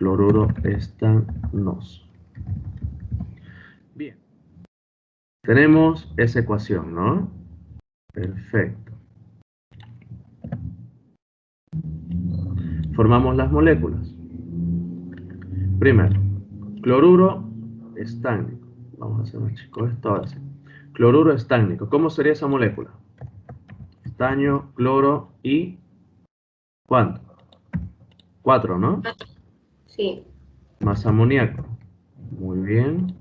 cloruro estanoso. Bien, tenemos esa ecuación, ¿no? Perfecto. Formamos las moléculas. Primero, cloruro estánico. Vamos a hacer más chico esto ahora sí. Cloruro estánico. ¿Cómo sería esa molécula? Estaño, cloro y... ¿cuánto? 4, ¿no? Sí. Más amoníaco. Muy bien.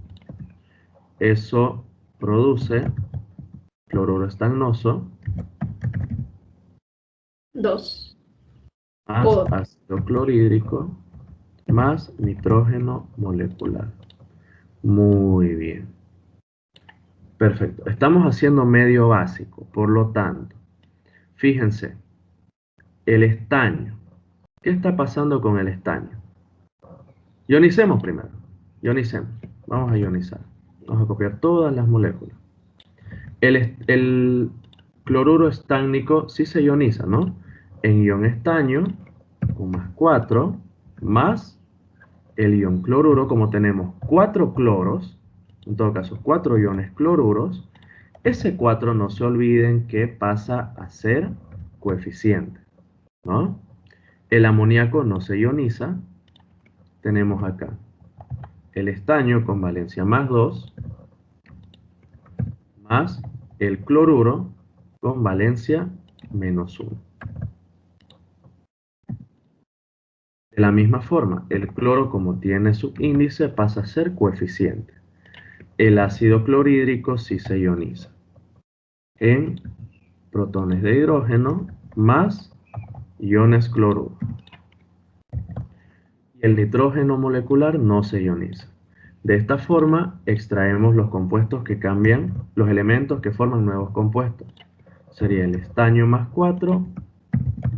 Eso produce cloruro estanoso 2 más por ácido clorhídrico más nitrógeno molecular. Muy bien. Perfecto. Estamos haciendo medio básico, por lo tanto, fíjense, el estaño. ¿Qué está pasando con el estaño? Ionicemos primero. Ionicemos. Vamos a ionizar. Vamos a copiar todas las moléculas. El cloruro estánico sí se ioniza, ¿no? En ion estaño, un más 4, más el ion cloruro, como tenemos 4 cloros, en todo caso 4 iones cloruros, ese 4 no se olviden que pasa a ser coeficiente, ¿no? El amoníaco no se ioniza, tenemos acá el estaño con valencia más 2, más el cloruro con valencia menos 1. De la misma forma, el cloro, como tiene subíndice, pasa a ser coeficiente. El ácido clorhídrico sí se ioniza en protones de hidrógeno más iones cloruro. Y el nitrógeno molecular no se ioniza. De esta forma, extraemos los compuestos que cambian, los elementos que forman nuevos compuestos. Sería el estaño más 4,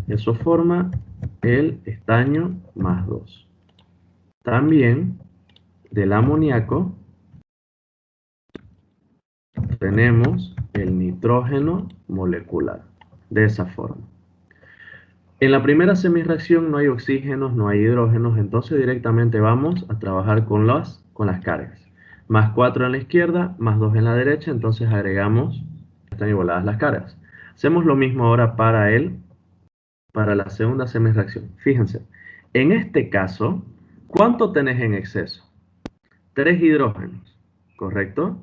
eso forma el estaño más 2. También del amoníaco tenemos el nitrógeno molecular, de esa forma. En la primera semirreacción no hay oxígenos, no hay hidrógenos, entonces directamente vamos a trabajar con las cargas. Más 4 en la izquierda, más 2 en la derecha, entonces agregamos, están igualadas las cargas. Hacemos lo mismo ahora para la segunda semirreacción. Fíjense, en este caso, ¿cuánto tenés en exceso? 3 hidrógenos, ¿correcto?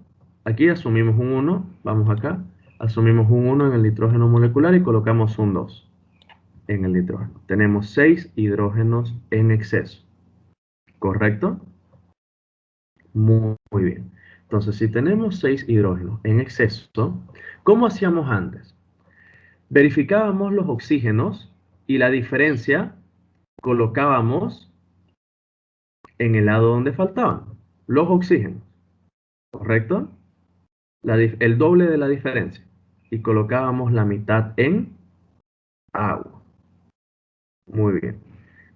Aquí asumimos un 1, vamos acá, asumimos un 1 en el nitrógeno molecular y colocamos un 2 en el nitrógeno. Tenemos 6 hidrógenos en exceso, ¿correcto? Muy bien. Entonces, si tenemos 6 hidrógenos en exceso, ¿cómo hacíamos antes? Verificábamos los oxígenos y la diferencia colocábamos en el lado donde faltaban los oxígenos, ¿correcto? El doble de la diferencia. Y colocábamos la mitad en agua. Muy bien.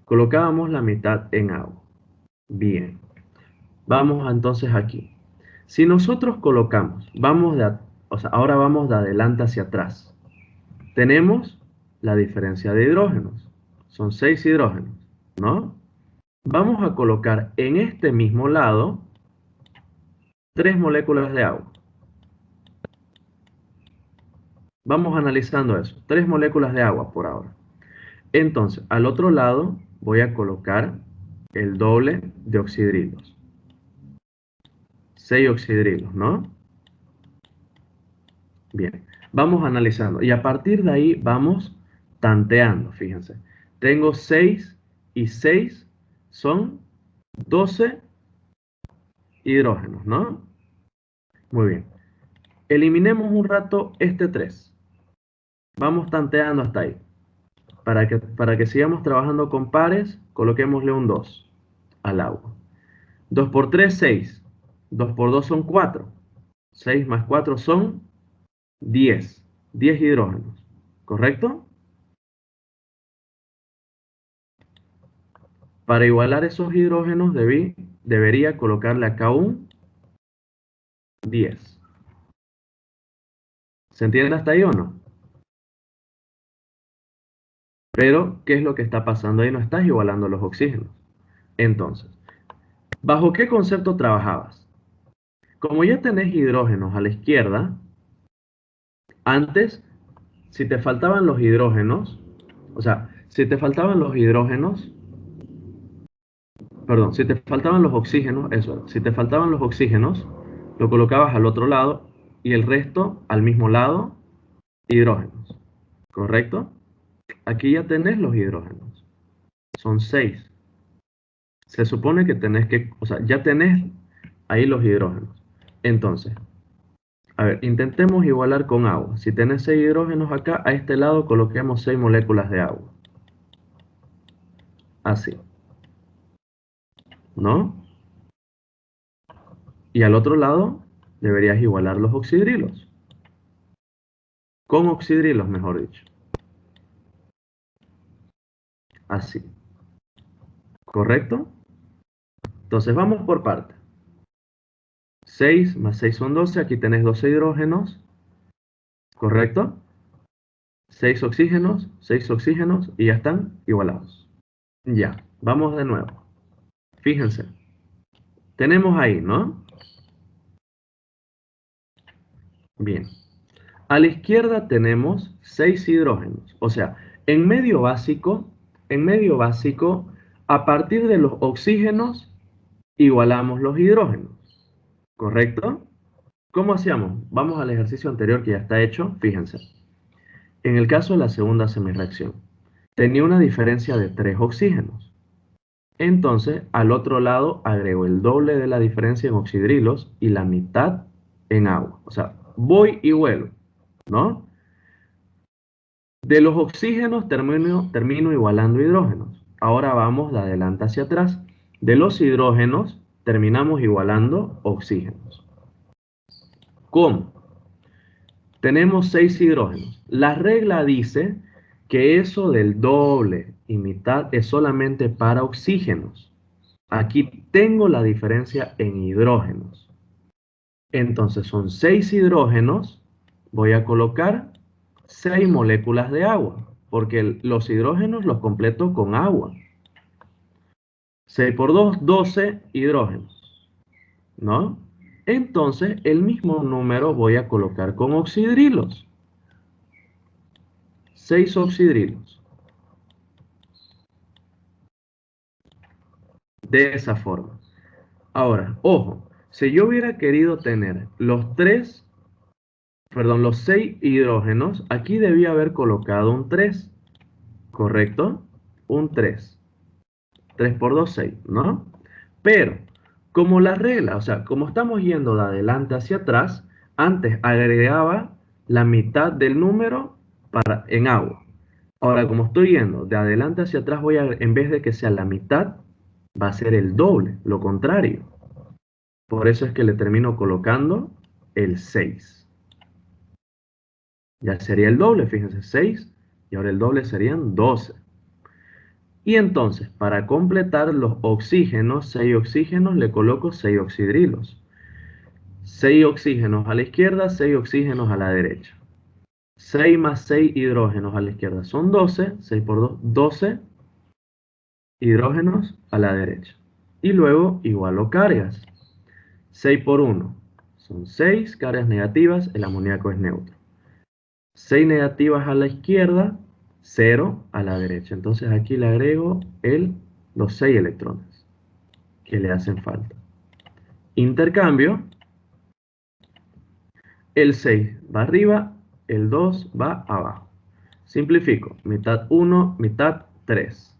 Colocábamos la mitad en agua. Bien. Vamos entonces aquí. Si nosotros colocamos, ahora vamos de adelante hacia atrás. Tenemos la diferencia de hidrógenos. Son 6 hidrógenos, ¿no? Vamos a colocar en este mismo lado 3 moléculas de agua. Vamos analizando eso. 3 moléculas de agua por ahora. Entonces, al otro lado voy a colocar el doble de oxidrilos. 6 oxidrilos, ¿no? Bien, vamos analizando. Y a partir de ahí vamos tanteando, fíjense. Tengo 6 y 6 son 12 hidrógenos, ¿no? Muy bien. Eliminemos un rato este 3. Vamos tanteando hasta ahí. Para que sigamos trabajando con pares, coloquémosle un 2 al agua. 2 por 3, 6. 2 por 2 son 4. 6 más 4 son 10. 10 hidrógenos. ¿Correcto? Para igualar esos hidrógenos debería colocarle acá un 10. ¿Se entiende hasta ahí o no? Pero, ¿qué es lo que está pasando ahí? No estás igualando los oxígenos. Entonces, ¿bajo qué concepto trabajabas? Como ya tenés hidrógenos a la izquierda, antes, si te faltaban los hidrógenos, o sea, si te faltaban los hidrógenos, perdón, si te faltaban los oxígenos, eso era, si te faltaban los oxígenos, lo colocabas al otro lado y el resto al mismo lado, hidrógenos, ¿correcto? Aquí ya tenés los hidrógenos, son 6. Se supone que tenés que, o sea, ya tenés ahí los hidrógenos. Entonces, a ver, intentemos igualar con agua. Si tenés 6 hidrógenos acá, a este lado coloquemos 6 moléculas de agua. Así, ¿no? Y al otro lado deberías igualar los oxidrilos. Con oxidrilos, mejor dicho. Así, ¿correcto? Entonces vamos por parte. 6 más 6 son 12. Aquí tenés 12 hidrógenos, ¿correcto? 6 oxígenos y ya están igualados. Ya, vamos de nuevo. Fíjense, tenemos ahí, ¿no? Bien. A la izquierda tenemos 6 hidrógenos. O sea, en medio básico, a partir de los oxígenos, igualamos los hidrógenos. ¿Correcto? ¿Cómo hacíamos? Vamos al ejercicio anterior que ya está hecho. Fíjense. En el caso de la segunda semirreacción, tenía una diferencia de 3 oxígenos. Entonces, al otro lado agrego el doble de la diferencia en oxidrilos y la mitad en agua. O sea, voy y vuelvo, ¿no? De los oxígenos termino igualando hidrógenos. Ahora vamos de adelante hacia atrás. De los hidrógenos terminamos igualando oxígenos. ¿Cómo? Tenemos 6 hidrógenos. La regla dice que eso del doble y mitad es solamente para oxígenos. Aquí tengo la diferencia en hidrógenos. Entonces son 6 hidrógenos. Voy a colocar 6 moléculas de agua, porque los hidrógenos los completo con agua. 6 por 2, 12 hidrógenos, ¿no? Entonces el mismo número voy a colocar con oxidrilos. 6 oxidrilos. De esa forma. Ahora, ojo, si yo hubiera querido tener los 6 hidrógenos, aquí debía haber colocado un 3, ¿correcto? Un 3. 3 por 2, 6, ¿no? Pero, como la regla, o sea, como estamos yendo de adelante hacia atrás, antes agregaba la mitad del número en agua. Ahora, como estoy yendo de adelante hacia atrás, en vez de que sea la mitad, va a ser el doble, lo contrario. Por eso es que le termino colocando el 6. Ya sería el doble, fíjense, 6, y ahora el doble serían 12. Y entonces, para completar los oxígenos, 6 oxígenos, le coloco 6 oxidrilos. 6 oxígenos a la izquierda, 6 oxígenos a la derecha. 6 más 6 hidrógenos a la izquierda son 12, 6 por 2, 12 hidrógenos a la derecha. Y luego igualo cargas. 6 por 1 son 6 cargas negativas, el amoníaco es neutro. 6 negativas a la izquierda, 0 a la derecha. Entonces aquí le agrego los 6 electrones que le hacen falta. Intercambio. El 6 va arriba, el 2 va abajo. Simplifico, mitad 1, mitad 3.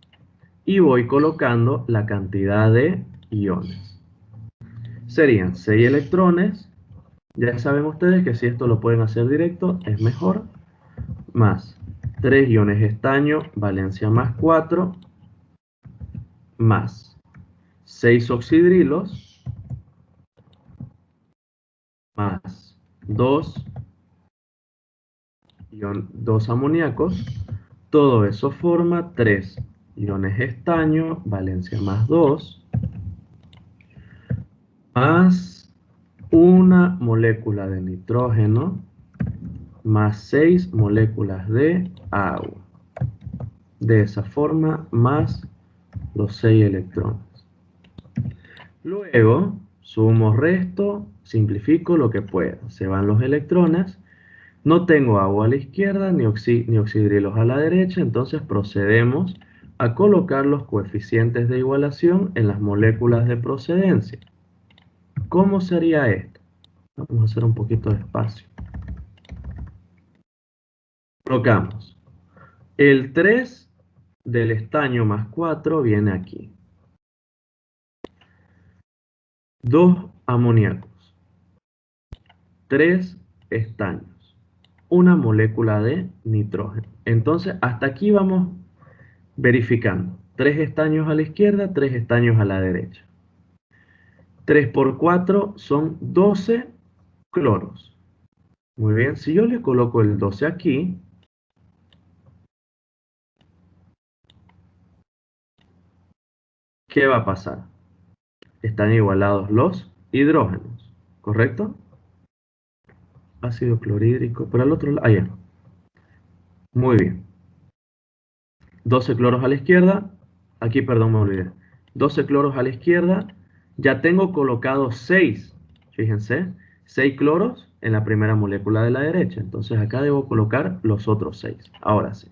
Y voy colocando la cantidad de iones. Serían 6 electrones. Ya saben ustedes que si esto lo pueden hacer directo, es mejor. Más 3 iones estaño, valencia más 4. Más 6 oxidrilos. Más 2 amoníacos. Todo eso forma 3 iones estaño, valencia más 2, más una molécula de nitrógeno, más 6 moléculas de agua. De esa forma, más los 6 electrones. Luego, sumo, resto, simplifico lo que pueda. Se van los electrones. No tengo agua a la izquierda ni oxidrilos a la derecha, entonces procedemos a colocar los coeficientes de igualación en las moléculas de procedencia. ¿Cómo sería esto? Vamos a hacer un poquito de espacio. Colocamos el 3 del estaño más 4 viene aquí. 2 amoníacos, 3 estaños, una molécula de nitrógeno. Entonces, hasta aquí vamos verificando. 3 estaños a la izquierda, 3 estaños a la derecha. 3 por 4 son 12 cloros. Muy bien, si yo le coloco el 12 aquí, ¿qué va a pasar? Están igualados los hidrógenos, ¿correcto? Ácido clorhídrico, por el otro lado, allá. Muy bien. 12 cloros a la izquierda, aquí, perdón, me olvidé. 12 cloros a la izquierda, ya tengo colocados 6, fíjense, 6 cloros en la primera molécula de la derecha. Entonces acá debo colocar los otros 6. Ahora sí.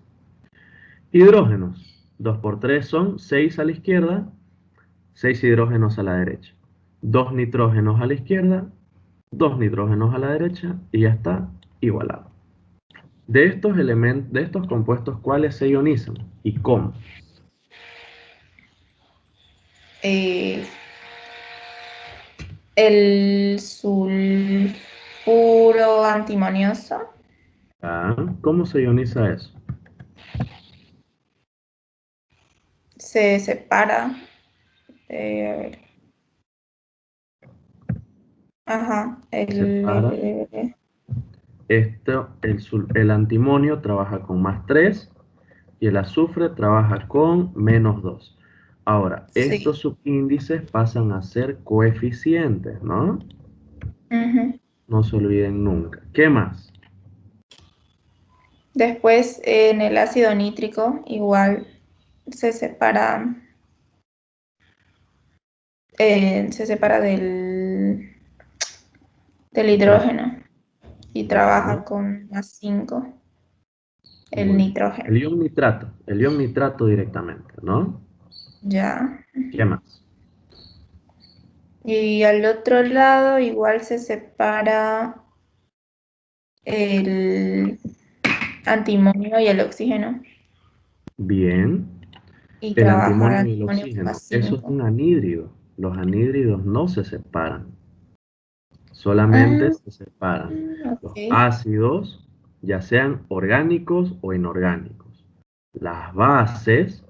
Hidrógenos, 2 por 3 son 6 a la izquierda, 6 hidrógenos a la derecha. 2 nitrógenos a la izquierda, 2 nitrógenos a la derecha y ya está igualado. De estos elementos, de estos compuestos, ¿cuáles se ionizan y cómo? Eh, el sulfuro antimonioso Ah, ¿cómo se ioniza eso? se separa. A ver. Ajá, Separa. El antimonio trabaja con +3 y el azufre trabaja con -2. Ahora, sí. estos subíndices pasan a ser coeficientes, ¿no? Ujú. No se olviden nunca. ¿Qué más? Después en el ácido nítrico igual se separa, del hidrógeno y trabaja Bueno, con +5 el muy bien. nitrógeno. El ion nitrato directamente, ¿no? Ya. ¿Qué más? Y al otro lado igual se separa el antimonio y el oxígeno Bien. y El trabaja el antimonio y el antimonio oxígeno. Eso es +5. un anhídrido. Los anhídridos no se separan. Ah, Solamente se separan los ok. ácidos, ya sean orgánicos o inorgánicos, las bases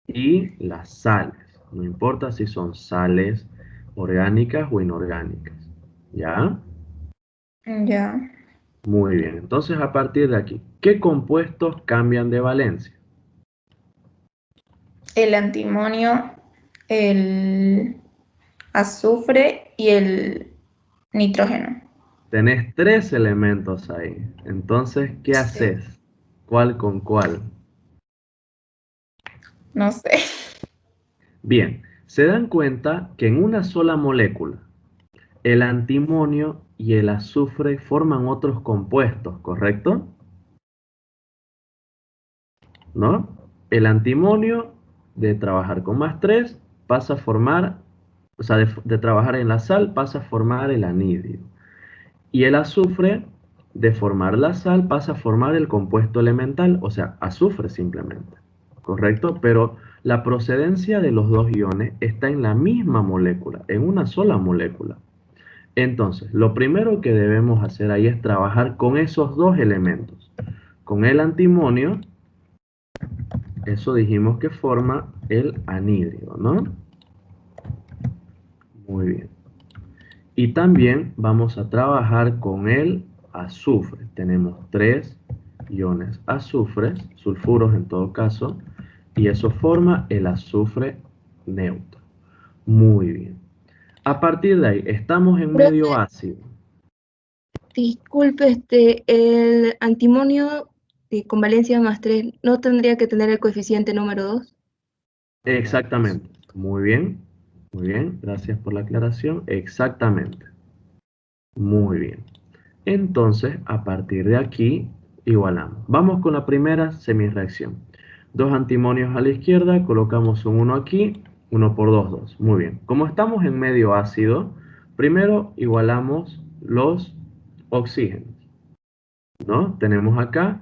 y las sales. No importa si son sales orgánicas o inorgánicas. ¿Ya? Ya. Muy bien. Entonces, a partir de aquí, ¿qué compuestos cambian de valencia? El antimonio, el azufre y el nitrógeno. Tenés 3 elementos ahí. Entonces, ¿qué Sí. haces? ¿Cuál con cuál? No sé. Bien, se dan cuenta que en una sola molécula, el antimonio y el azufre forman otros compuestos, ¿correcto? ¿No? El antimonio, de trabajar con +3, pasa a formar, o sea, de trabajar en la sal, pasa a formar el anhídrido. Y el azufre, de formar la sal, pasa a formar el compuesto elemental, o sea, azufre simplemente. ¿Correcto? Pero la procedencia de los dos iones está en la misma molécula, en una sola molécula. Entonces, lo primero que debemos hacer ahí es trabajar con esos dos elementos. Con el antimonio, eso dijimos que forma el anhídrido, ¿no? Muy bien. Y también vamos a trabajar con el azufre. Tenemos 3 iones azufres, sulfuros en todo caso, y eso forma el azufre neutro. Muy bien. A partir de ahí, estamos en medio Profe, ácido. disculpe, el antimonio con valencia +3, ¿no tendría que tener el coeficiente número 2? Exactamente. Muy bien. Muy bien, gracias por la aclaración. Exactamente. Muy bien. Entonces, a partir de aquí, igualamos. Vamos con la primera semirreacción. Dos antimonios a la izquierda, colocamos un 1 aquí, 1 por 2, 2. Muy bien. Como estamos en medio ácido, primero igualamos los oxígenos, ¿no? Tenemos acá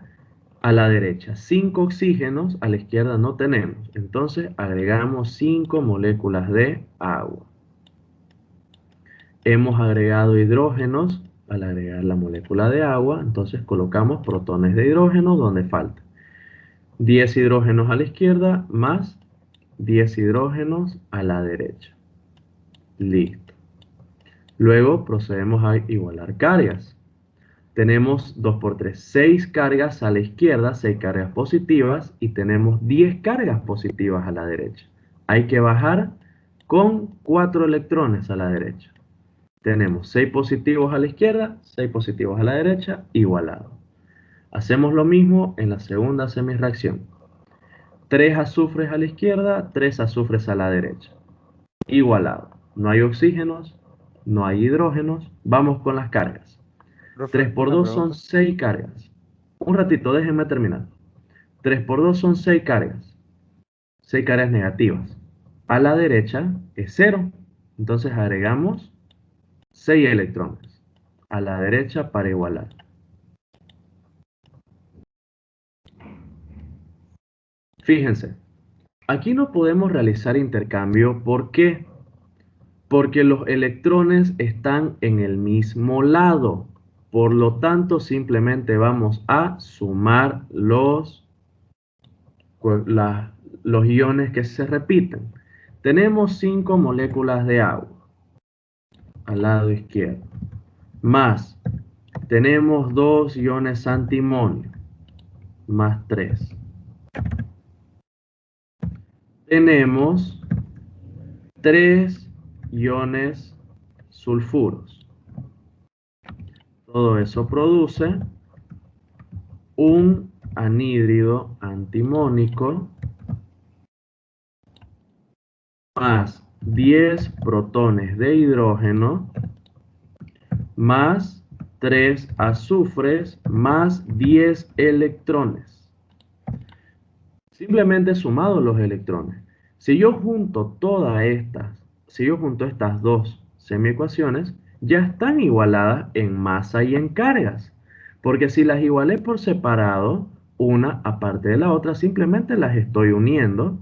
a la derecha 5 oxígenos, a la izquierda no tenemos. Entonces agregamos 5 moléculas de agua. Hemos agregado hidrógenos al agregar la molécula de agua, entonces colocamos protones de hidrógeno donde falta. 10 hidrógenos a la izquierda más 10 hidrógenos a la derecha. Listo. Luego procedemos a igualar cargas. Tenemos 2 por 3, 6 cargas a la izquierda, 6 cargas positivas, y tenemos 10 cargas positivas a la derecha. Hay que bajar con 4 electrones a la derecha. Tenemos 6 positivos a la izquierda, 6 positivos a la derecha, igualado. Hacemos lo mismo en la segunda semirreacción. 3 azufres a la izquierda, 3 azufres a la derecha. Igualado. No hay oxígenos, no hay hidrógenos. Vamos con las cargas. Profe, 3 por una 2 son pregunta. 6 cargas. Un ratito, déjenme terminar. 3 por 2 son 6 cargas. 6 cargas negativas. A la derecha es 0. Entonces agregamos 6 electrones a la derecha para igualar. Fíjense, aquí no podemos realizar intercambio. ¿Por qué? Porque los electrones están en el mismo lado. Por lo tanto, simplemente vamos a sumar los iones que se repiten. Tenemos 5 moléculas de agua al lado izquierdo. Más, tenemos 2 iones antimonio. Más 3. Tenemos 3 iones sulfuros. Todo eso produce un anhídrido antimónico más 10 protones de hidrógeno más 3 azufres más 10 electrones. Simplemente sumado los electrones. Si yo junto estas dos semiecuaciones, ya están igualadas en masa y en cargas. Porque si las igualé por separado, una aparte de la otra, simplemente las estoy uniendo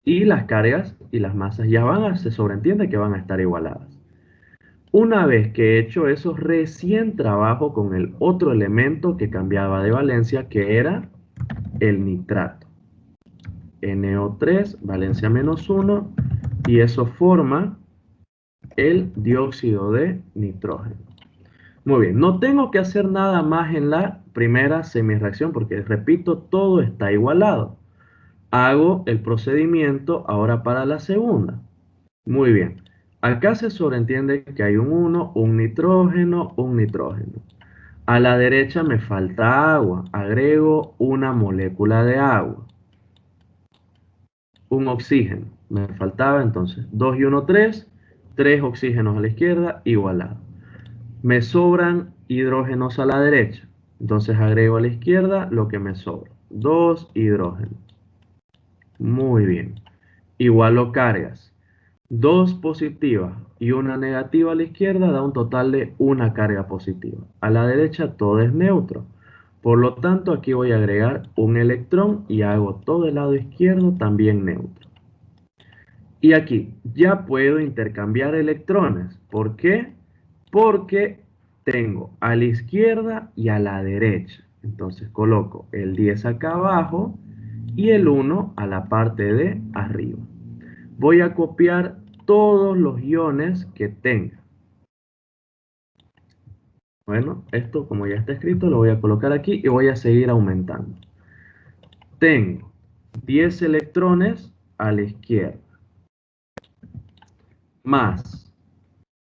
y las cargas y las masas se sobreentiende que van a estar igualadas. Una vez que he hecho eso, recién trabajo con el otro elemento que cambiaba de valencia, que era el nitrato. NO3, valencia -1, y eso forma el dióxido de nitrógeno. Muy bien, no tengo que hacer nada más en la primera semirreacción porque, repito, todo está igualado. Hago el procedimiento ahora para la segunda. Muy bien, acá se sobreentiende que hay un 1, un nitrógeno, un nitrógeno. A la derecha me falta agua, agrego una molécula de agua. Un oxígeno, me faltaba entonces 2 y 1, 3, 3 oxígenos a la izquierda, igualado. Me sobran hidrógenos a la derecha, entonces agrego a la izquierda lo que me sobra, 2 hidrógenos. Muy bien, igualo cargas, 2 positivas y una negativa a la izquierda da un total de una carga positiva. A la derecha todo es neutro, por lo tanto aquí voy a agregar un electrón y hago todo el lado izquierdo también neutro. Y aquí ya puedo intercambiar electrones. ¿Por qué? Porque tengo a la izquierda y a la derecha. Entonces coloco el 10 acá abajo y el 1 a la parte de arriba. Voy a copiar todos los iones que tenga. Bueno, esto como ya está escrito lo voy a colocar aquí y voy a seguir aumentando. Tengo 10 electrones a la izquierda más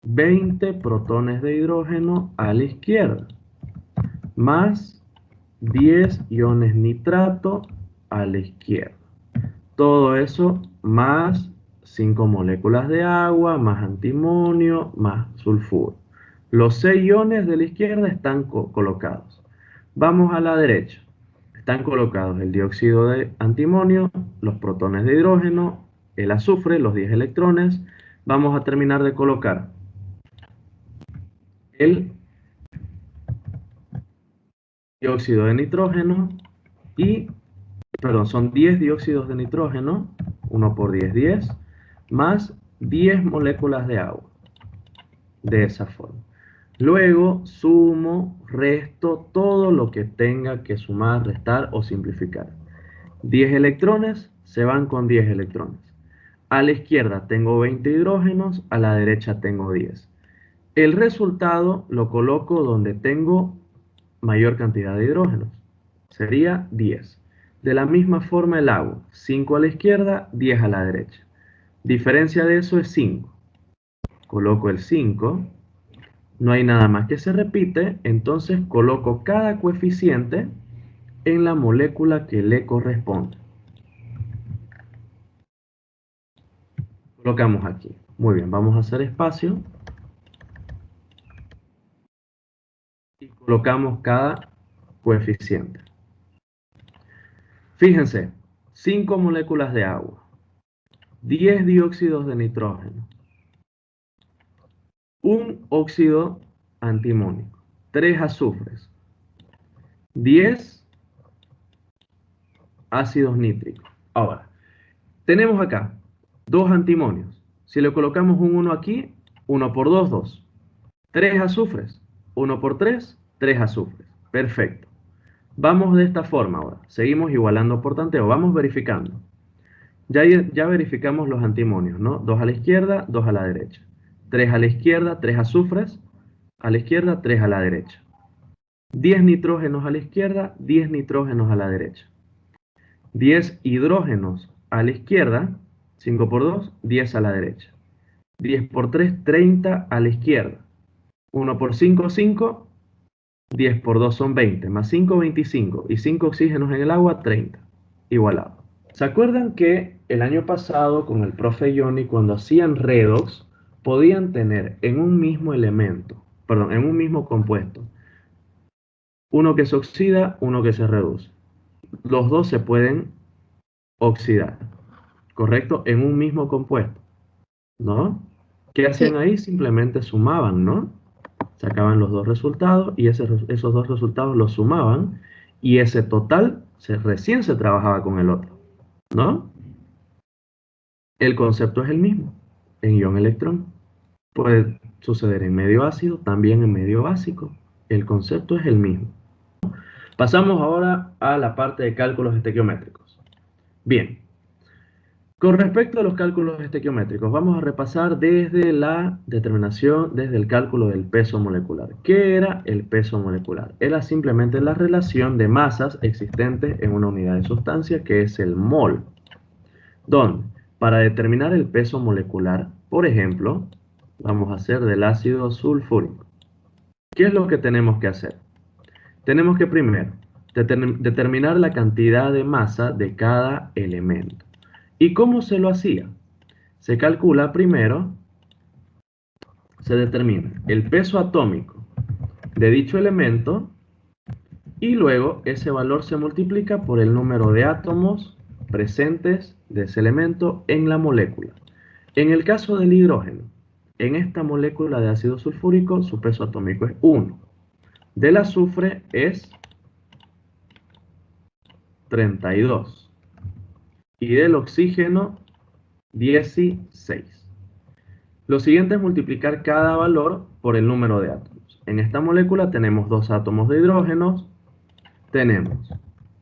20 protones de hidrógeno a la izquierda, más 10 iones nitrato a la izquierda. Todo eso más 5 moléculas de agua, más antimonio, más sulfuro. Los 6 iones de la izquierda están colocados. Vamos a la derecha. Están colocados el dióxido de antimonio, los protones de hidrógeno, el azufre, los 10 electrones. Vamos a terminar de colocar el dióxido de nitrógeno y, perdón, son 10 dióxidos de nitrógeno, 1 por 10, 10, más 10 moléculas de agua, de esa forma. Luego sumo, resto todo lo que tenga que sumar, restar o simplificar. 10 electrones se van con 10 electrones. A la izquierda tengo 20 hidrógenos, a la derecha tengo 10. El resultado lo coloco donde tengo mayor cantidad de hidrógenos. Sería 10. De la misma forma el agua, 5 a la izquierda, 10 a la derecha. Diferencia de eso es 5. Coloco el 5. No hay nada más que se repite, entonces coloco cada coeficiente en la molécula que le corresponde. Colocamos aquí. Muy bien, vamos a hacer espacio. Y colocamos cada coeficiente. Fíjense, 5 moléculas de agua, 10 dióxidos de nitrógeno, un óxido antimónico, 3 azufres, 10 ácidos nítricos. Ahora, tenemos acá 2 antimonios. Si le colocamos un 1 aquí, 1 por 2, 2. 3 azufres, 1 por 3, 3 azufres. Perfecto. Vamos de esta forma ahora. Seguimos igualando por tanteo. Vamos verificando. Ya verificamos los antimonios, ¿no? 2 a la izquierda, 2 a la derecha. 3 a la izquierda, 3 azufres. A la izquierda, 3 a la derecha. 10 nitrógenos a la izquierda, 10 nitrógenos a la derecha. 10 hidrógenos a la izquierda, 5 por 2, 10 a la derecha. 10 por 3, 30 a la izquierda. 1 por 5, 5. 10 por 2 son 20, más 5, 25. Y 5 oxígenos en el agua, 30. Igualado. ¿Se acuerdan que el año pasado con el profe Johnny, cuando hacían redox, podían tener en un mismo elemento, perdón, en un mismo compuesto, uno que se oxida, uno que se reduce? Los dos se pueden oxidar, ¿correcto? En un mismo compuesto, ¿no? ¿Qué hacían Sí. ahí? Simplemente sumaban, ¿no? Sacaban los dos resultados y esos dos resultados los sumaban y ese total recién se trabajaba con el otro, ¿no? El concepto es el mismo en ion-electrón. Puede suceder en medio ácido, también en medio básico. El concepto es el mismo. Pasamos ahora a la parte de cálculos estequiométricos. Bien. Con respecto a los cálculos estequiométricos, vamos a repasar desde la determinación, desde el cálculo del peso molecular. ¿Qué era el peso molecular? Era simplemente la relación de masas existentes en una unidad de sustancia, que es el mol. Donde, para determinar el peso molecular, por ejemplo, vamos a hacer del ácido sulfúrico. ¿Qué es lo que tenemos que hacer? Tenemos que primero determinar la cantidad de masa de cada elemento. ¿Y cómo se lo hacía? Se calcula primero, se determina el peso atómico de dicho elemento y luego ese valor se multiplica por el número de átomos presentes de ese elemento en la molécula. En el caso del hidrógeno, en esta molécula de ácido sulfúrico su peso atómico es 1. Del azufre es 32. Y del oxígeno 16. Lo siguiente es multiplicar cada valor por el número de átomos. En esta molécula tenemos 2 átomos de hidrógeno, tenemos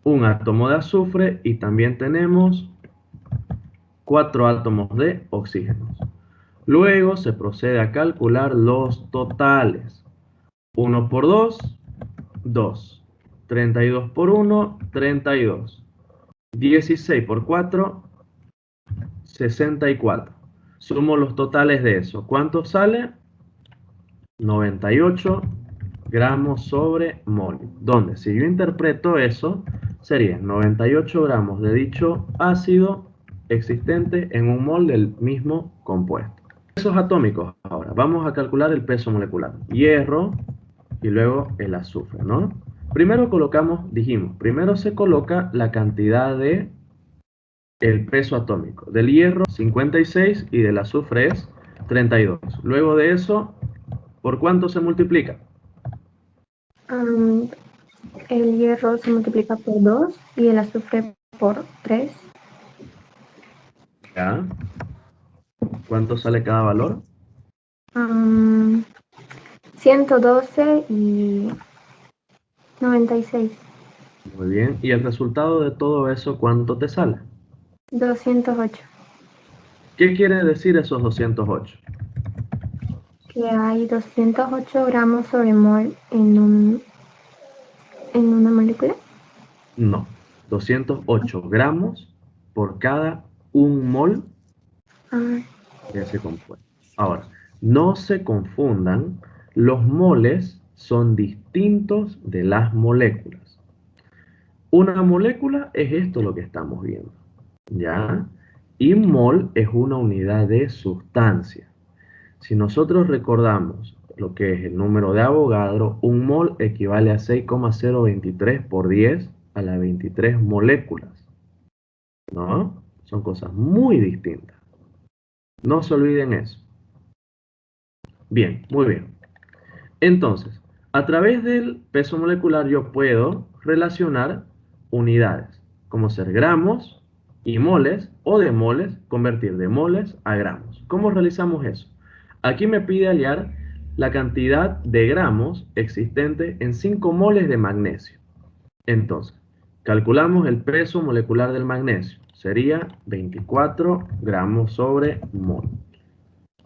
un átomo de azufre y también tenemos 4 átomos de oxígeno. Luego se procede a calcular los totales. 1 por 2, 2. 32 por 1, 32. 16 por 4, 64. Sumo los totales de eso. ¿Cuánto sale? 98 gramos sobre mol. Donde si yo interpreto eso, serían 98 gramos de dicho ácido existente en un mol del mismo compuesto. Pesos atómicos ahora. Vamos a calcular el peso molecular. Hierro y luego el azufre, ¿no? Primero primero se coloca la cantidad de el peso atómico. Del hierro 56 y del azufre es 32. Luego de eso, ¿por cuánto se multiplica? El hierro se multiplica por 2 y el azufre por 3. ¿Ya? ¿Cuánto sale cada valor? 112 y 96. Muy bien. ¿Y el resultado de todo eso cuánto te sale? 208. ¿Qué quiere decir esos 208? Que hay 208 gramos sobre mol en una molécula. No. 208 gramos por cada 1 mol Ah, de ese compuesto. Ahora, no se confundan, los moles son distintos de las moléculas. Una molécula es esto lo que estamos viendo, ¿ya? Y mol es una unidad de sustancia. Si nosotros recordamos lo que es el número de Avogadro, un mol equivale a 6,023 por 10 a la 23 moléculas, ¿no? Son cosas muy distintas. No se olviden eso. Bien, muy bien. Entonces, a través del peso molecular yo puedo relacionar unidades, como ser gramos y moles, o de moles, convertir de moles a gramos. ¿Cómo realizamos eso? Aquí me pide hallar la cantidad de gramos existente en 5 moles de magnesio. Entonces, calculamos el peso molecular del magnesio. Sería 24 gramos sobre mol.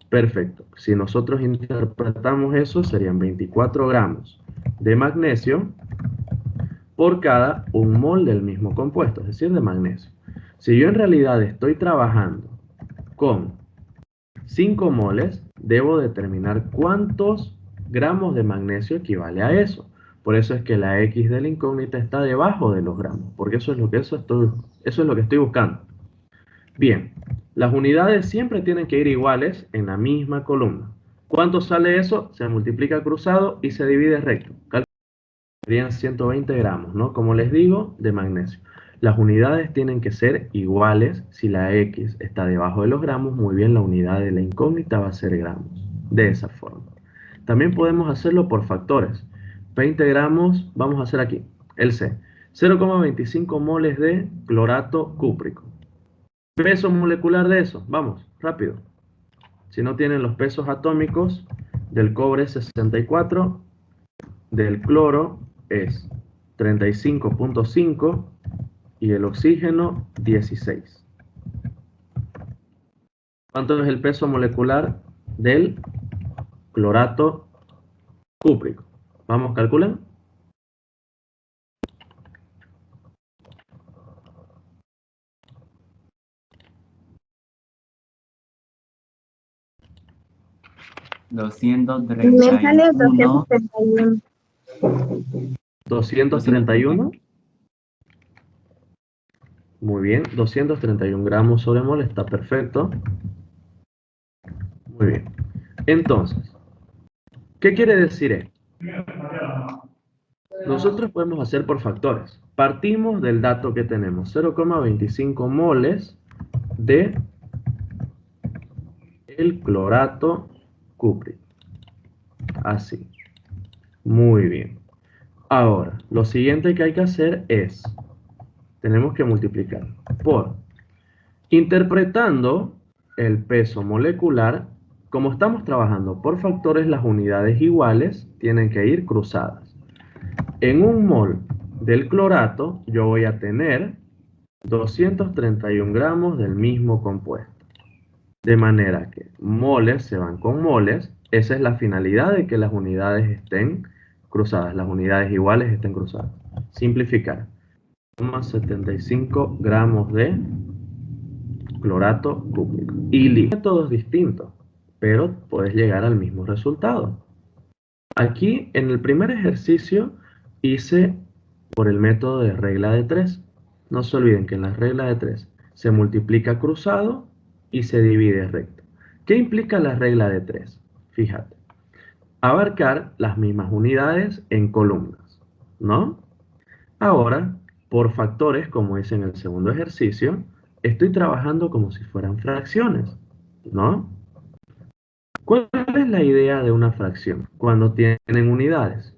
Perfecto. Si nosotros interpretamos eso, serían 24 gramos de magnesio por cada 1 mol del mismo compuesto, es decir, de magnesio. Si yo en realidad estoy trabajando con 5 moles, debo determinar cuántos gramos de magnesio equivale a eso. Por eso es que la X de la incógnita está debajo de los gramos, porque eso es lo que estoy buscando. Bien, las unidades siempre tienen que ir iguales en la misma columna. ¿Cuánto sale eso? Se multiplica cruzado y se divide recto. Serían 120 gramos, ¿no? Como les digo, de magnesio. Las unidades tienen que ser iguales. Si la X está debajo de los gramos, muy bien, la unidad de la incógnita va a ser gramos. De esa forma. También podemos hacerlo por factores. 20 gramos, vamos a hacer aquí, el C. 0,25 moles de clorato cúprico. Peso molecular de eso, vamos, rápido. Si no tienen los pesos atómicos, del cobre es 64, del cloro es 35,5 y el oxígeno 16. ¿Cuánto es el peso molecular del clorato cúprico? Vamos, calculen. Me sale 231. 231. Muy bien, 231 gramos sobre mol, está perfecto. Muy bien. Entonces, ¿qué quiere decir esto? Nosotros podemos hacer por factores. Partimos del dato que tenemos, 0,25 moles de el clorato cúprico. Así. Muy bien. Ahora, lo siguiente que hay que hacer es, tenemos que multiplicar por, interpretando el peso molecular, como estamos trabajando por factores, las unidades iguales tienen que ir cruzadas. En un mol del clorato yo voy a tener 231 gramos del mismo compuesto. De manera que moles se van con moles. Esa es la finalidad de que las unidades estén cruzadas, las unidades iguales estén cruzadas. Simplificar. 75 gramos de clorato cúprico. Y listo. Métodos distintos, pero puedes llegar al mismo resultado. Aquí en el primer ejercicio hice por el método de regla de 3. No se olviden que en la regla de 3, se multiplica cruzado y se divide recto. ¿Qué implica la regla de 3? Fíjate, abarcar las mismas unidades en columnas, ¿no? Ahora, por factores, como es en el segundo ejercicio, estoy trabajando como si fueran fracciones, ¿no? ¿Cuál es la idea de una fracción? Cuando tienen unidades.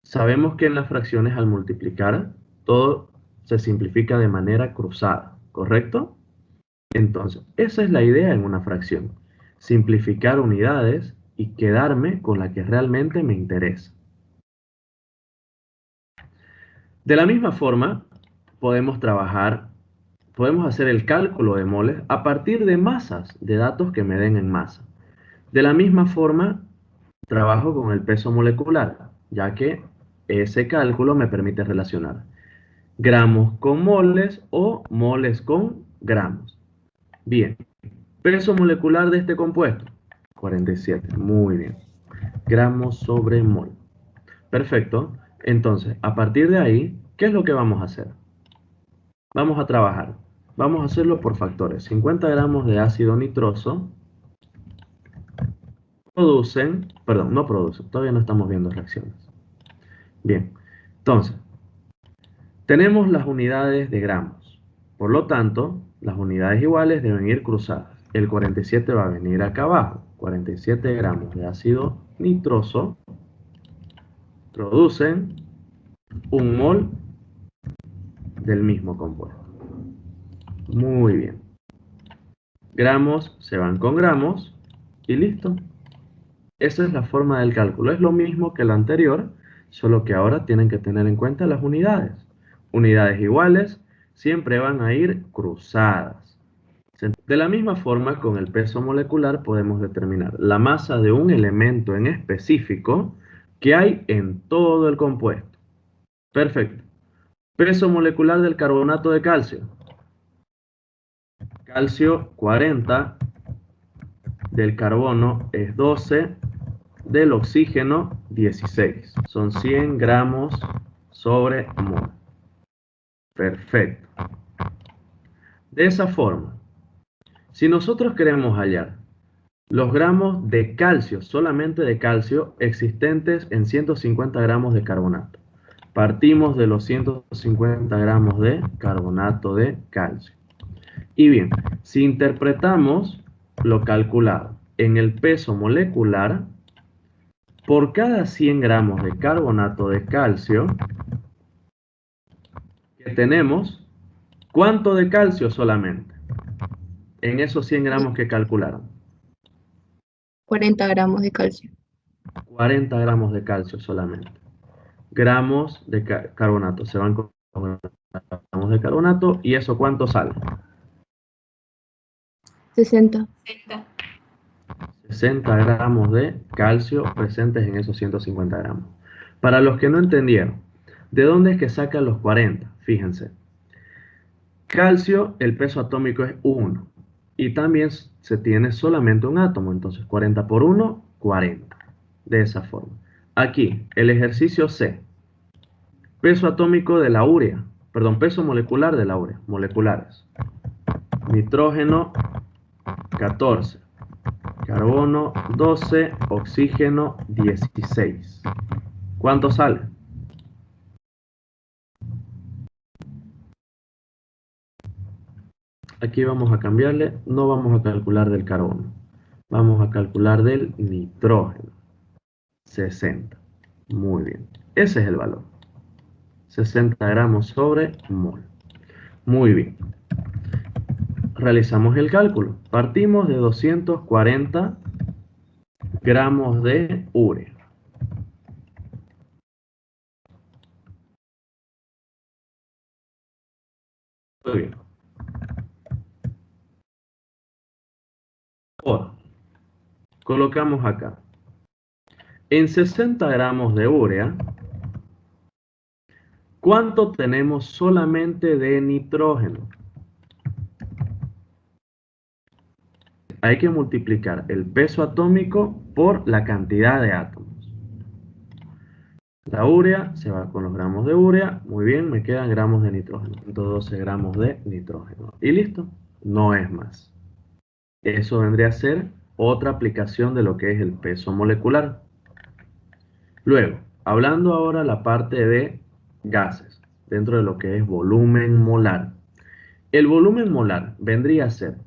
Sabemos que en las fracciones al multiplicar, todo se simplifica de manera cruzada, ¿correcto? Entonces, esa es la idea en una fracción. Simplificar unidades y quedarme con la que realmente me interesa. De la misma forma, podemos hacer el cálculo de moles a partir de masas, de datos que me den en masa. De la misma forma, trabajo con el peso molecular, ya que ese cálculo me permite relacionar gramos con moles o moles con gramos. Bien, peso molecular de este compuesto, 47, muy bien. Gramos sobre mol. Perfecto. Entonces, a partir de ahí, ¿qué es lo que vamos a hacer? Vamos a trabajar. Vamos a hacerlo por factores. 50 gramos de ácido nitroso no producen, todavía no estamos viendo reacciones. Bien, entonces, tenemos las unidades de gramos. Por lo tanto, las unidades iguales deben ir cruzadas. El 47 va a venir acá abajo. 47 gramos de ácido nitroso producen un mol del mismo compuesto. Muy bien. Gramos se van con gramos y listo. Esa es la forma del cálculo. Es lo mismo que la anterior, solo que ahora tienen que tener en cuenta las unidades. Unidades iguales siempre van a ir cruzadas. De la misma forma, con el peso molecular podemos determinar la masa de un elemento en específico que hay en todo el compuesto. Perfecto. Peso molecular del carbonato de calcio. Calcio 40, del carbono es 12, del oxígeno 16. Son 100 gramos sobre mol. Perfecto. De esa forma, si nosotros queremos hallar los gramos de calcio, solamente de calcio, existentes en 150 gramos de carbonato, partimos de los 150 gramos de carbonato de calcio. Y bien, si interpretamos lo calculado en el peso molecular, por cada 100 gramos de carbonato de calcio que tenemos, ¿cuánto de calcio solamente? En esos 100 gramos que calcularon. 40 gramos de calcio. 40 gramos de calcio solamente. Gramos de carbonato. Se van con gramos de carbonato. ¿Y eso cuánto sale? 60. 60 gramos de calcio presentes en esos 150 gramos. Para los que no entendieron, ¿de dónde es que sacan los 40? Fíjense. Calcio, el peso atómico es 1. Y también se tiene solamente un átomo. Entonces 40 por 1, 40. De esa forma. Aquí, el ejercicio C. Peso atómico de la urea. Perdón, peso molecular de la urea. Moleculares. Nitrógeno 14. Carbono 12. Oxígeno 16. ¿Cuánto sale? Aquí vamos a cambiarle, no vamos a calcular del carbono, vamos a calcular del nitrógeno, 60. Muy bien, ese es el valor, 60 gramos sobre mol. Muy bien, realizamos el cálculo, partimos de 240 gramos de urea. Muy bien. Ahora, colocamos acá. En 60 gramos de urea, ¿cuánto tenemos solamente de nitrógeno? Hay que multiplicar el peso atómico por la cantidad de átomos. La urea se va con los gramos de urea. Muy bien, me quedan gramos de nitrógeno. 112 gramos de nitrógeno. Y listo, no es más. Eso vendría a ser otra aplicación de lo que es el peso molecular. Luego, hablando ahora la parte de gases, dentro de lo que es volumen molar. El volumen molar vendría a ser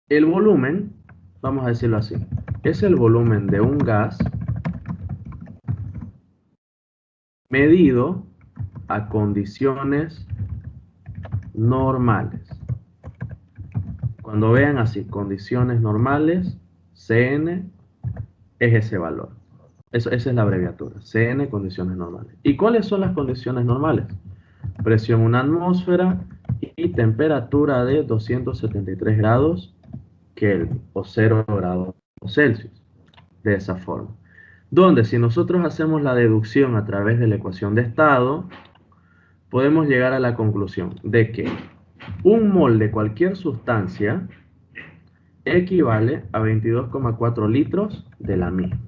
el volumen, vamos a decirlo así, es el volumen de un gas medido a condiciones normales. Cuando vean así, condiciones normales, CN es ese valor. Esa es la abreviatura, CN, condiciones normales. ¿Y cuáles son las condiciones normales? Presión en una atmósfera y temperatura de 273 grados Kelvin o 0 grados Celsius. De esa forma. Donde si nosotros hacemos la deducción a través de la ecuación de estado, podemos llegar a la conclusión de que un mol de cualquier sustancia equivale a 22,4 litros de la misma.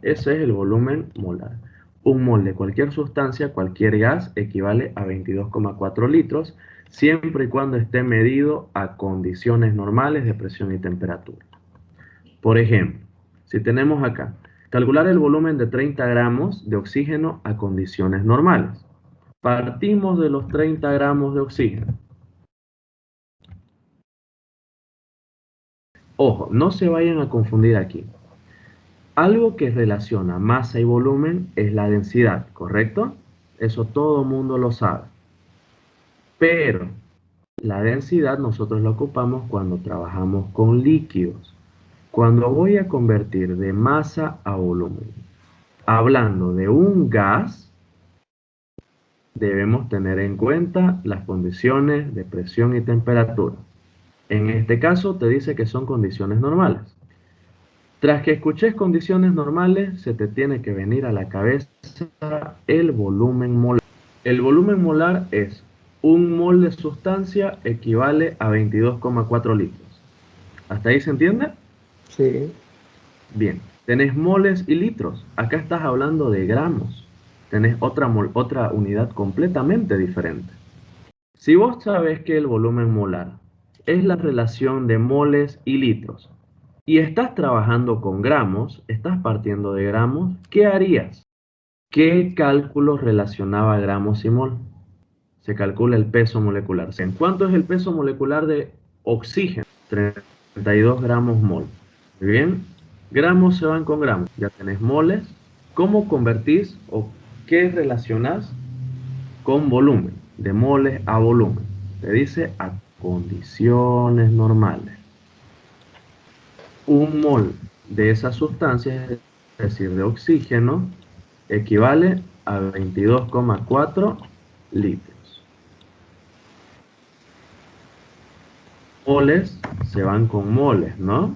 Ese es el volumen molar. Un mol de cualquier sustancia, cualquier gas, equivale a 22,4 litros, siempre y cuando esté medido a condiciones normales de presión y temperatura. Por ejemplo, si tenemos acá, calcular el volumen de 30 gramos de oxígeno a condiciones normales. Partimos de los 30 gramos de oxígeno. Ojo, no se vayan a confundir aquí. Algo que relaciona masa y volumen es la densidad, ¿correcto? Eso todo mundo lo sabe. Pero la densidad nosotros la ocupamos cuando trabajamos con líquidos. Cuando voy a convertir de masa a volumen, hablando de un gas, debemos tener en cuenta las condiciones de presión y temperatura. En este caso te dice que son condiciones normales. Tras que escuches condiciones normales, se te tiene que venir a la cabeza el volumen molar. El volumen molar es un mol de sustancia equivale a 22,4 litros. ¿Hasta ahí se entiende? Sí. Bien, tenés moles y litros. Acá estás hablando de gramos. Tenés otra unidad completamente diferente. Si vos sabés que el volumen molar es la relación de moles y litros, y estás trabajando con gramos, estás partiendo de gramos, ¿qué harías? ¿Qué cálculo relacionaba gramos y mol? Se calcula el peso molecular. ¿En cuánto es el peso molecular de oxígeno? 32 gramos mol. Muy bien. Gramos se van con gramos. Ya tenés moles. ¿Cómo convertís o qué relacionás con volumen? De moles a volumen. Te dice a condiciones normales. Un mol de esa sustancia, es decir, de oxígeno, equivale a 22,4 litros. Moles se van con moles, ¿no?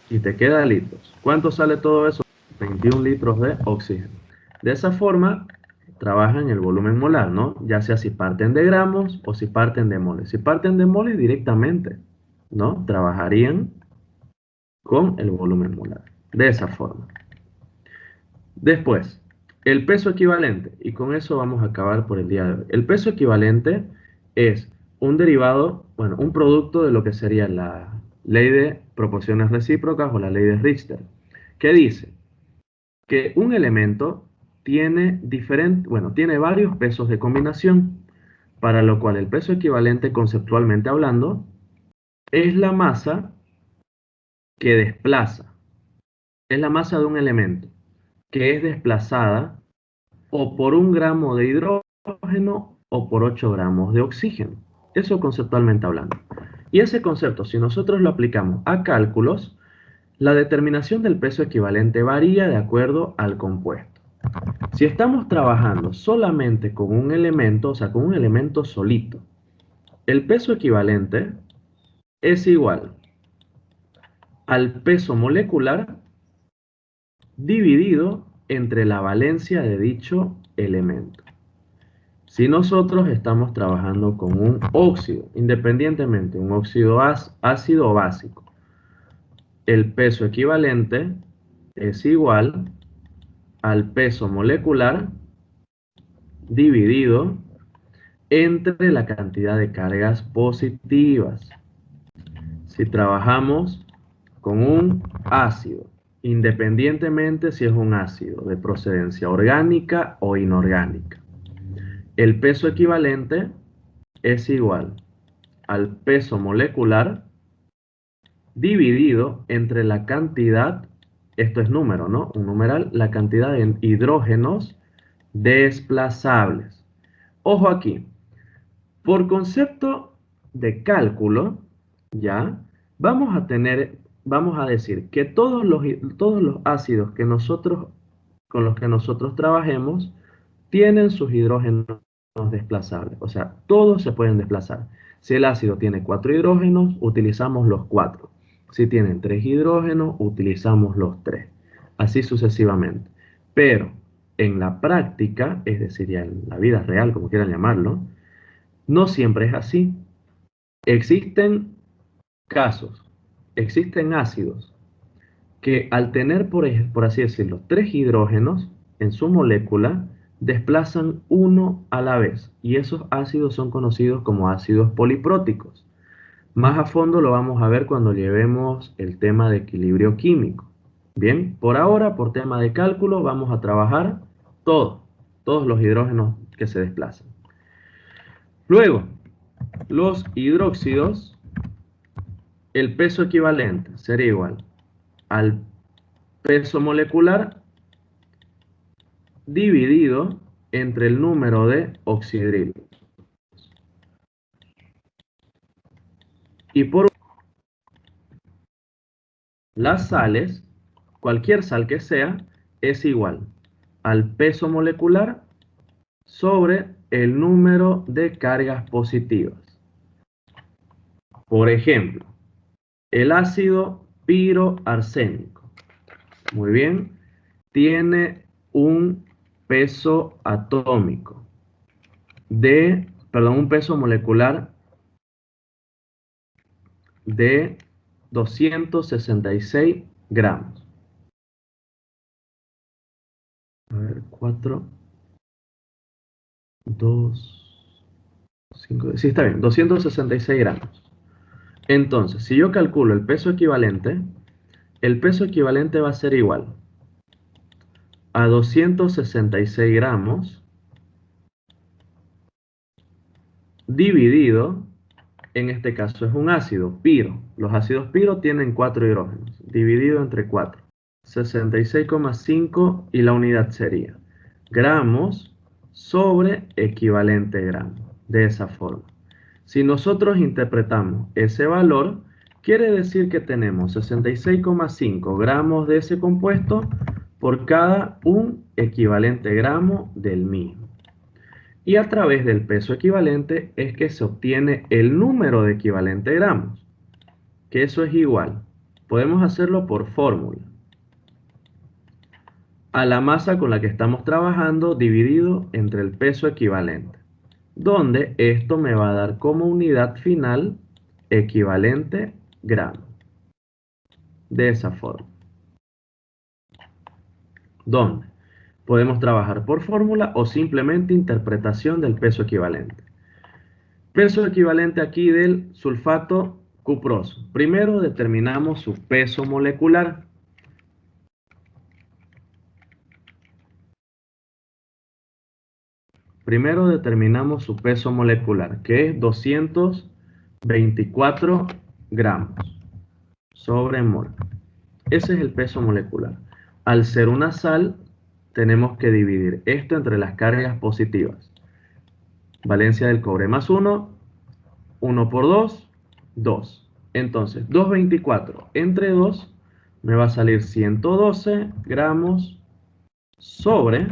Y te queda litros. ¿Cuánto sale todo eso? 21 litros de oxígeno. De esa forma, trabajan el volumen molar, ¿no? Ya sea si parten de gramos o si parten de moles. Si parten de moles directamente, ¿no? Trabajarían con el volumen molar. De esa forma. Después, el peso equivalente. Y con eso vamos a acabar por el día de hoy. El peso equivalente es un derivado, bueno, un producto de lo que sería la ley de proporciones recíprocas o la ley de Richter, que dice que un elemento tiene tiene varios pesos de combinación, para lo cual el peso equivalente, conceptualmente hablando, es la masa que desplaza, es la masa de un elemento que es desplazada o por 1 gramo de hidrógeno o por 8 gramos de oxígeno. Eso conceptualmente hablando. Y ese concepto, si nosotros lo aplicamos a cálculos, la determinación del peso equivalente varía de acuerdo al compuesto. Si estamos trabajando solamente con un elemento, o sea, con un elemento solito, el peso equivalente es igual al peso molecular dividido entre la valencia de dicho elemento. Si nosotros estamos trabajando con un óxido, independientemente, un óxido ácido o básico, el peso equivalente es igual al peso molecular dividido entre la cantidad de cargas positivas. Si trabajamos con un ácido, independientemente si es un ácido de procedencia orgánica o inorgánica, el peso equivalente es igual al peso molecular dividido entre la cantidad, esto es número, ¿no? Un numeral, la cantidad de hidrógenos desplazables. Ojo aquí, por concepto de cálculo, ya, vamos a decir que todos los ácidos con los que nosotros trabajemos tienen sus hidrógenos desplazables. O sea, todos se pueden desplazar. Si el ácido tiene 4 hidrógenos, utilizamos los 4. Si tienen 3 hidrógenos, utilizamos los 3. Así sucesivamente. Pero en la práctica, es decir, ya en la vida real, como quieran llamarlo, no siempre es así. Existen casos, existen ácidos que al tener, por así decirlo, 3 hidrógenos en su molécula, desplazan uno a la vez. Y esos ácidos son conocidos como ácidos polipróticos. Más a fondo lo vamos a ver cuando llevemos el tema de equilibrio químico. Bien, por ahora, por tema de cálculo, vamos a trabajar todos los hidrógenos que se desplazan. Luego, los hidróxidos, el peso equivalente sería igual al peso molecular dividido entre el número de oxidrilos. Y por las sales, cualquier sal que sea, es igual al peso molecular sobre el número de cargas positivas. Por ejemplo, el ácido piroarsénico, muy bien, tiene un peso atómico un peso molecular de 266 gramos. A ver, 4, 2, 5, sí, está bien, 266 gramos. Entonces, si yo calculo el peso equivalente va a ser igual a 266 gramos dividido, en este caso es un ácido, piro. Los ácidos piro tienen 4 hidrógenos, dividido entre 4. 66,5 y la unidad sería gramos sobre equivalente gramo. De esa forma. Si nosotros interpretamos ese valor, quiere decir que tenemos 66,5 gramos de ese compuesto por cada un equivalente gramo del mismo. Y a través del peso equivalente es que se obtiene el número de equivalente gramos, que eso es igual. Podemos hacerlo por fórmula. A la masa con la que estamos trabajando dividido entre el peso equivalente, donde esto me va a dar como unidad final equivalente gramo. De esa forma. ¿Dónde? Podemos trabajar por fórmula o simplemente interpretación del peso equivalente. Peso equivalente aquí del sulfato cuproso. Primero determinamos su peso molecular. Primero determinamos su peso molecular, que es 224 gramos sobre mol. Ese es el peso molecular. Al ser una sal, tenemos que dividir esto entre las cargas positivas. Valencia del cobre más 1, 1 por 2, 2. Entonces, 224 entre 2 me va a salir 112 gramos sobre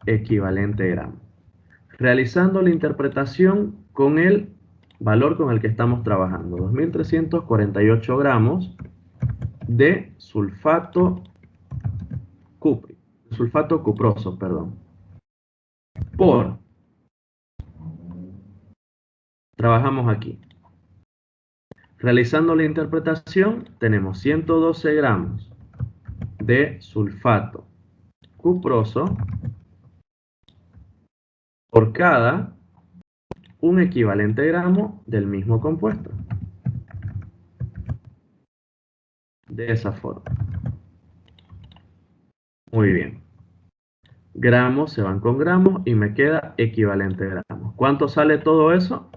equivalente gramo. Realizando la interpretación con el valor con el que estamos trabajando, 2348 gramos de sulfato cuproso, por, trabajamos aquí. Realizando la interpretación, tenemos 112 gramos de sulfato cuproso por cada un equivalente gramo del mismo compuesto. De esa forma. Muy bien. Gramos se van con gramos y me queda equivalente gramos. ¿Cuánto sale todo eso?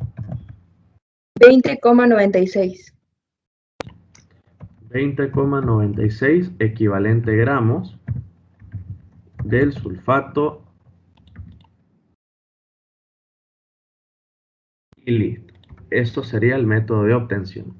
20,96. 20,96 equivalente gramos del sulfato y listo. Esto sería el método de obtención.